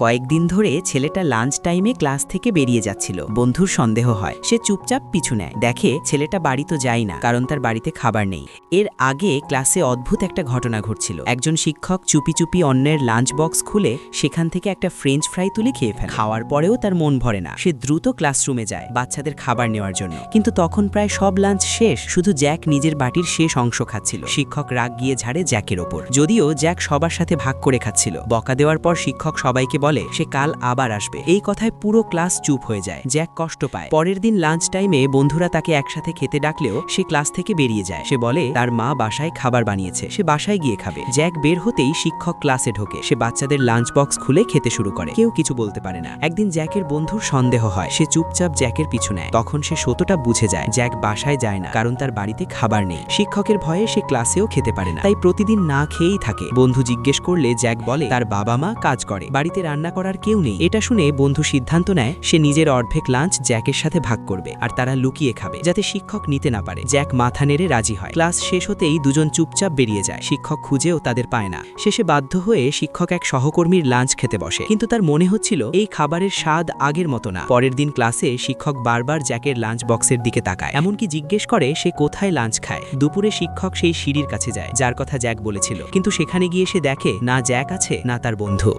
কয়েকদিন ধরে ছেলেটা লাঞ্চ টাইমে ক্লাস থেকে বেরিয়ে যাচ্ছিল। বন্ধুর সন্দেহ হয়, সে চুপচাপ পিছু নেয়। দেখে ছেলেটা বাড়ি তো যায় না, কারণ তার বাড়িতে খাবার নেই। এর আগে ক্লাসে অদ্ভুত একটা ঘটনা ঘটছিল। একজন শিক্ষক চুপি চুপি অন্যের লাঞ্চ বক্স খুলে সেখান থেকে একটা ফ্রেঞ্চ ফ্রাই তুলে খেয়ে ফেলে। খাওয়ার পরেও তার মন ভরে না। সে দ্রুত ক্লাসরুমে যায় বাচ্চাদের খাবার নেওয়ার জন্য, কিন্তু তখন প্রায় সব লাঞ্চ শেষ। শুধু জ্যাক নিজের বাটির শেষ অংশ খাচ্ছিল। শিক্ষক রাগ গিয়ে ঝাড়ে জ্যাকের ওপর, যদিও জ্যাক সবার সাথে ভাগ করে খাচ্ছিল। বকা দেওয়ার পর শিক্ষক সবাইকে বলে সে কাল আবার আসবে। এই কথায় পুরো ক্লাস চুপ হয়ে যায়। জ্যাক কষ্ট পায়। পরের দিন লাঞ্চ টাইমে বন্ধুরা তাকে একসাথে খেতে ডাকলেও সে ক্লাস থেকে বেরিয়ে যায়। সে বলে তার মা বাসায় খাবার বানিয়েছে, সে বাসায় গিয়ে খাবে। জ্যাক বের হতেই শিক্ষক ক্লাসে ঢোকে। সে বাচ্চাদের লাঞ্চ বক্স খুলে খেতে শুরু করে। কেউ কিছু বলতে পারে না। একদিন জ্যাকের বন্ধুর সন্দেহ হয়। সে চুপচাপ জ্যাকের পিছু নেয়। তখন সে সত্যটা বুঝে যায়, জ্যাক বাসায় যায় না, কারণ তার বাড়িতে খাবার নেই। শিক্ষকের ভয়ে সে ক্লাসেও খেতে পারে না, তাই প্রতিদিন না খেয়েই থাকে। বন্ধু জিজ্ঞেস করলে জ্যাক বলে তার বাবা মা কাজ করে, বাড়িতে রান্না করার কেউ নেই। এটা শুনে বন্ধু সিদ্ধান্ত নেয় সে নিজের অর্ধেক লাঞ্চ জ্যাকের সাথে ভাগ করবে, আর তারা লুকিয়ে খাবে, যাতে শিক্ষক নিতে না পারে। জ্যাক মাথা নেড়ে রাজি হয়। ক্লাস শেষ হতেই দুজন চুপচাপ বেরিয়ে যায়। শিক্ষক খুঁজেও তাদের পায় না। শেষে বাধ্য হয়ে শিক্ষক এক সহকর্মীর লাঞ্চ খেতে বসে, কিন্তু তার মনে হচ্ছিল এই খাবারের স্বাদ আগের মতো না। পরের দিন ক্লাসে শিক্ষক বারবার জ্যাকের লাঞ্চ বক্সের দিকে তাকায়, এমনকি জিজ্ঞেস করে সে কোথায় লাঞ্চ খায়। দুপুরে শিক্ষক সেই সিঁড়ির কাছে যায় যার কথা জ্যাক বলেছিল, কিন্তু সেখানে গিয়ে সে দেখে না জ্যাক আছে, না তার বন্ধু।